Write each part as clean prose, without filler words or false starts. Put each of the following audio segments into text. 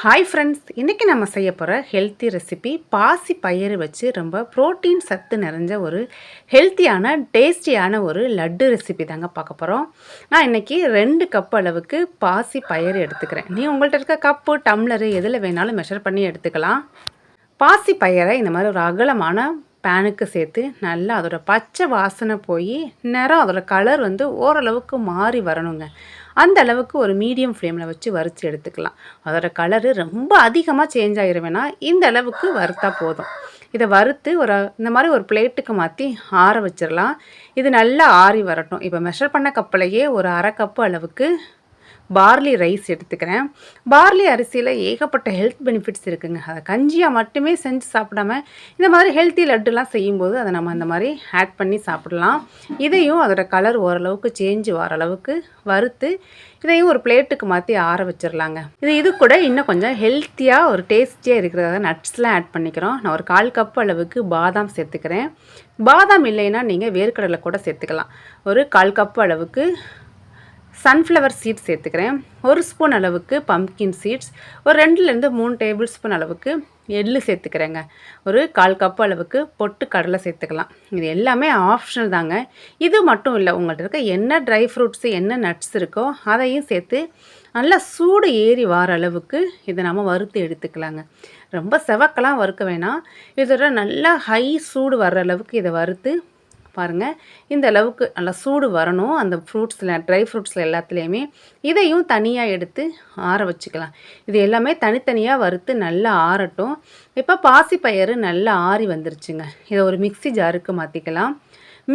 Hi friends, இன்றைக்கி நம்ம செய்ய போகிற ஹெல்த்தி ரெசிபி பாசி பயிறு வச்சு ரொம்ப ப்ரோட்டீன் சத்து நிறைஞ்ச ஒரு ஹெல்த்தியான டேஸ்டியான ஒரு லட்டு ரெசிபி தாங்க பார்க்க போகிறோம். நான் இன்றைக்கி 2 கப் அளவுக்கு பாசி பயிறு எடுத்துக்கிறேன். நீ உங்கள்கிட்ட இருக்க கப்பு டம்ளரு எதில் வேணாலும் மெஷர் பண்ணி எடுத்துக்கலாம். பாசி பயிரை இந்த மாதிரி ஒரு அகலமான பேனுக்கு சேர்த்து நல்லா அதோட பச்சை வாசனை போய் நிறம் அதோட கலர் ஓரளவுக்கு மாறி வரணுங்க. அந்த அளவுக்கு ஒரு மீடியம் ஃப்ளேமில் வச்சு வறுத்து எடுத்துக்கலாம். அதோட கலரு ரொம்ப அதிகமாக சேஞ்ச் ஆகிருவேனா இந்த அளவுக்கு வறுத்தா போதும். இதை வறுத்து இந்த மாதிரி ஒரு பிளேட்டுக்கு மாற்றி ஆற வச்சிடலாம். இது நல்லா ஆறி வரட்டும். இப்போ மெஷர் பண்ண கப்பிலேயே ஒரு அரை கப்பு அளவுக்கு பார்லி ரைஸ் எடுத்துக்கிறேன். பார்லி அரிசியில் ஏகப்பட்ட ஹெல்த் பெனிஃபிட்ஸ் இருக்குங்க. அதை கஞ்சியாக மட்டுமே செஞ்சு சாப்பிடாம இந்த மாதிரி ஹெல்த்தி லட்டுலாம் செய்யும்போது அதை நம்ம அந்த மாதிரி ஆட் பண்ணி சாப்பிடலாம். இதையும் அதோட கலர் ஓரளவுக்கு சேஞ்சு வர அளவுக்கு வறுத்து இதையும் ஒரு பிளேட்டுக்கு மாற்றி ஆற வச்சிடலாங்க. இது கூட இன்னும் கொஞ்சம் ஹெல்த்தியாக ஒரு டேஸ்டியாக இருக்கிறத நட்ஸ்லாம் ஆட் பண்ணிக்கிறோம். நான் ஒரு 1/4 கப் அளவுக்கு பாதாம் சேர்த்துக்கிறேன். பாதாம் இல்லைன்னா நீங்கள் வேர்க்கடலை கூட சேர்த்துக்கலாம். ஒரு 1/4 கப் அளவுக்கு சன்ஃப்ளவர் சீட்ஸ் சேர்த்துக்கிறேன். 1 ஸ்பூன் அளவுக்கு பம்ப்கின் சீட்ஸ், ஒரு 2லேருந்து 3 டேபிள் ஸ்பூன் அளவுக்கு எள்ளு சேர்த்துக்கிறேங்க. ஒரு 1/4 கப் அளவுக்கு பொட்டு கடலை சேர்த்துக்கலாம். இது எல்லாமே ஆப்ஷனல் தாங்க. இது மட்டும் இல்லை, உங்கள்கிட்ட இருக்க என்ன ட்ரை ஃப்ரூட்ஸு என்ன நட்ஸ் இருக்கோ அதையும் சேர்த்து நல்லா சூடு ஏறி வர அளவுக்கு இதை நம்ம வறுத்து எடுத்துக்கலாங்க. ரொம்ப செவக்கலாம் வறுக்க வேணாம். இதோட நல்லா ஹை சூடு வர்ற அளவுக்கு இதை வறுத்து பாருங்கள். இந்த அளவுக்கு நல்லா சூடு வரணும் அந்த ஃப்ரூட்ஸில், ட்ரை ஃப்ரூட்ஸில் எல்லாத்துலேயுமே. இதையும் தனியாக எடுத்து ஆற வச்சுக்கலாம். இது எல்லாமே தனித்தனியாக வறுத்து நல்லா ஆறட்டும். இப்போ பாசிப்பயிறு நல்லா ஆறி வந்துருச்சுங்க. இதை ஒரு மிக்ஸி ஜாருக்கு மாற்றிக்கலாம்.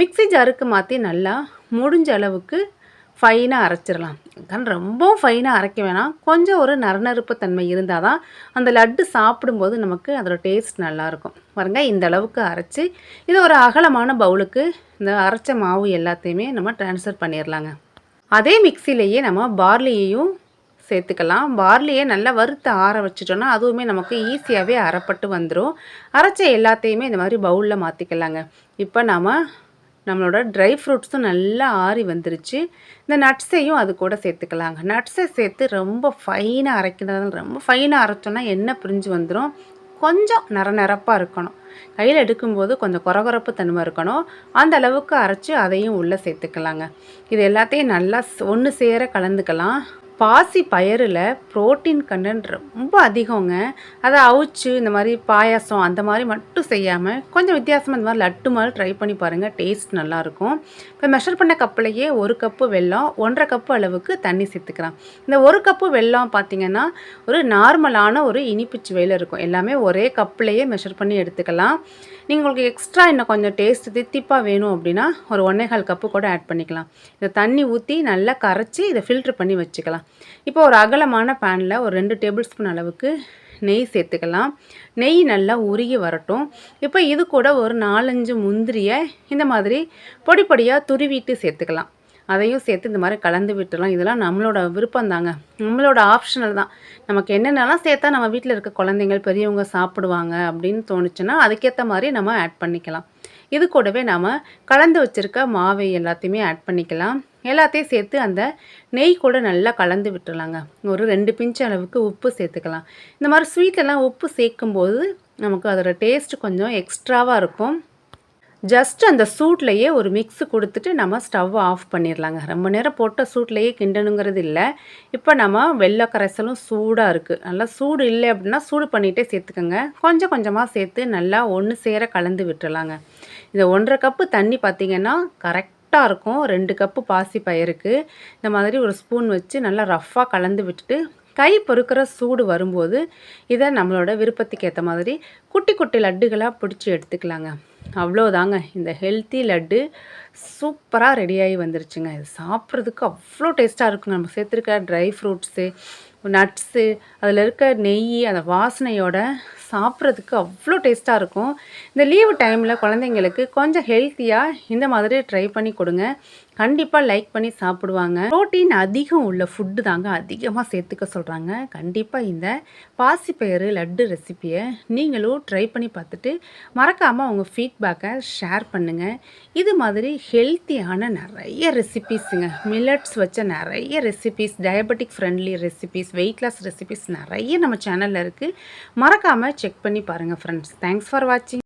மிக்ஸி ஜாருக்கு மாற்றி நல்லா முடிஞ்ச அளவுக்கு ஃபைனாக அரைச்சிடலாம். ரொம்பவும் ஃபைனாக அரைக்க வேணாம். கொஞ்சம் ஒரு நறுநறுப்பு தன்மை இருந்தால் தான் அந்த லட்டு சாப்பிடும்போது நமக்கு அதோட டேஸ்ட் நல்லாயிருக்கும். பாருங்க, இந்த அளவுக்கு அரைச்சி இது ஒரு அகலமான பவுலுக்கு இந்த அரைச்ச மாவு எல்லாத்தையுமே நம்ம ட்ரான்ஸ்ஃபர் பண்ணிடலாங்க. அதே மிக்சிலேயே நம்ம பார்லியையும் சேர்த்துக்கலாம். பார்லியை நல்லா வறுத்து ஆற வச்சுட்டோன்னா அதுவுமே நமக்கு ஈஸியாகவே அரைப்பட்டு வந்துடும். அரைச்ச எல்லாத்தையுமே இந்த மாதிரி பவுலில் மாற்றிக்கலாங்க. இப்போ நம்மளோட ட்ரை ஃப்ரூட்ஸும் நல்லா ஆறி வந்துருச்சு. இந்த நட்ஸையும் அது கூட சேர்த்துக்கலாங்க. நட்ஸை சேர்த்து ரொம்ப ஃபைனாக அரைக்கிறது, ரொம்ப ஃபைனாக அரைச்சோன்னா எண்ணெய் பிரிஞ்சு வந்துடும். கொஞ்சம் நரப்பாக இருக்கணும். கையில் எடுக்கும்போது கொஞ்சம் கொரகொரப்பு தன்மை இருக்கணும். அந்த அளவுக்கு அரைச்சி அதையும் உள்ளே சேர்த்துக்கலாங்க. இது எல்லாத்தையும் நல்லா ஒன்று சேர கலந்துக்கலாம். பாசி பயிரில் ப்ரோட்டீன் கண்டென்ட் ரொம்ப அதிகங்க. அதை அவிச்சு இந்த மாதிரி பாயாசம் அந்த மாதிரி மட்டும் செய்யாமல் கொஞ்சம் வித்தியாசமாக இந்த மாதிரி லட்டு மாதிரி ட்ரை பண்ணி பாருங்கள். டேஸ்ட் நல்லாயிருக்கும். இப்போ மெஷர் பண்ண கப்பிலேயே 1 கப்பு வெல்லம், 1/2 கப்பு அளவுக்கு தண்ணி சேர்த்துக்கலாம். இந்த 1 கப்பு வெல்லம் பார்த்திங்கன்னா ஒரு நார்மலான ஒரு இனிப்பு சுவையில் இருக்கும். எல்லாமே ஒரே கப்புலேயே மெஷர் பண்ணி எடுத்துக்கலாம். நீங்கள் உங்களுக்கு எக்ஸ்ட்ரா இன்னும் கொஞ்சம் டேஸ்ட் தித்திப்பாக வேணும் அப்படின்னா ஒரு 1/4 கப்பு கூட ஆட் பண்ணிக்கலாம். இதை தண்ணி ஊற்றி நல்லா கரைச்சி இதை ஃபில்ட்ரு பண்ணி வச்சுக்கலாம். இப்போ ஒரு அகலமான பேனில் ஒரு 2 டேபிள் ஸ்பூன் அளவுக்கு நெய் சேர்த்துக்கலாம். நெய் நல்லா உருகி வரட்டும். இப்போ இது கூட ஒரு 4-5 முந்திரியை இந்த மாதிரி பொடி பொடியாக துருவிட்டு சேர்த்துக்கலாம். அதையும் சேர்த்து இந்த மாதிரி கலந்து விட்டுலாம். இதெல்லாம் நம்மளோட விருப்பம் தாங்க, நம்மளோட ஆப்ஷனல் தான். நமக்கு என்னென்னலாம் சேர்த்தா நம்ம வீட்டில் இருக்க குழந்தைங்கள் பெரியவங்க சாப்பிடுவாங்க அப்படின்னு தோணுச்சுன்னா அதுக்கேற்ற மாதிரி நம்ம ஆட் பண்ணிக்கலாம். இது கூடவே நாம் கலந்து வச்சுருக்க மாவை எல்லாத்தையுமே ஆட் பண்ணிக்கலாம். எல்லாத்தையும் சேர்த்து அந்த நெய் கூட நல்லா கலந்து விட்டுலாங்க. ஒரு 2 பிஞ்ச் அளவுக்கு உப்பு சேர்த்துக்கலாம். இந்த மாதிரி ஸ்வீட்டெல்லாம் உப்பு சேர்க்கும்போது நமக்கு அதோட டேஸ்ட் கொஞ்சம் எக்ஸ்ட்ராவாக இருக்கும். ஜஸ்ட் அந்த சூட்லேயே ஒரு மிக்ஸு கொடுத்துட்டு நம்ம ஸ்டவ் ஆஃப் பண்ணிடலாங்க. ரொம்ப நேரம் போட்ட சூட்லேயே கிண்டணுங்கிறது இல்லை. இப்போ நம்ம வெள்ளை கரைசலும் சூடாக இருக்குது. நல்லா சூடு இல்லை அப்படின்னா சூடு பண்ணிகிட்டே சேர்த்துக்கோங்க. கொஞ்சம் கொஞ்சமாக சேர்த்து நல்லா ஒன்று சேர கலந்து விட்டுலாங்க. இந்த 1/2 கப்பு தண்ணி பார்த்திங்கன்னா கரெக்டாக இருக்கும். 2 கப்பு பாசி பயிருக்கு இந்த மாதிரி ஒரு ஸ்பூன் வச்சு நல்லா ரஃப்பாக கலந்து விட்டுட்டு கை பொறுக்கிற சூடு வரும்போது இதை நம்மளோட விருப்பத்துக்கு ஏற்ற மாதிரி குட்டி குட்டி லட்டுகளாக பிடிச்சி எடுத்துக்கலாங்க. அவ்வளோதாங்க, இந்த ஹெல்த்தி லட்டு சூப்பராக ரெடியாகி வந்துருச்சுங்க. இது சாப்பிட்றதுக்கு அவ்வளோ டேஸ்ட்டாக இருக்குங்க. நம்ம சேர்த்துருக்க ட்ரை ஃப்ரூட்ஸு, நட்ஸு, அதில் இருக்க நெய், அந்த வாசனையோட சாப்பிட்றதுக்கு அவ்வளோ டேஸ்ட்டாக இருக்கும். இந்த லீவு டைமில் குழந்தைங்களுக்கு கொஞ்சம் ஹெல்த்தியாக இந்த மாதிரி ட்ரை பண்ணி கொடுங்க. கண்டிப்பாக லைக் பண்ணி சாப்பிடுவாங்க. புரோட்டீன் அதிகம் உள்ள ஃபுட்டு தாங்க அதிகமாக சேர்த்துக்க சொல்கிறாங்க. கண்டிப்பாக இந்த பாசிப்பயிறு லட்டு ரெசிப்பியை நீங்களும் ட்ரை பண்ணி பார்த்துட்டு மறக்காமல் உங்கள் ஃபீட்பேக்கை ஷேர் பண்ணுங்கள். இது மாதிரி ஹெல்த்தியான நிறைய ரெசிபீஸுங்க, மில்லட்ஸ் வச்ச நிறைய recipes, diabetic friendly recipes, weight loss recipes நிறைய நம்ம சேனலில் இருக்குது. மறக்காமல் செக் பண்ணி பாருங்கள் ஃப்ரெண்ட்ஸ். தேங்க்ஸ் ஃபார் வாட்சிங்.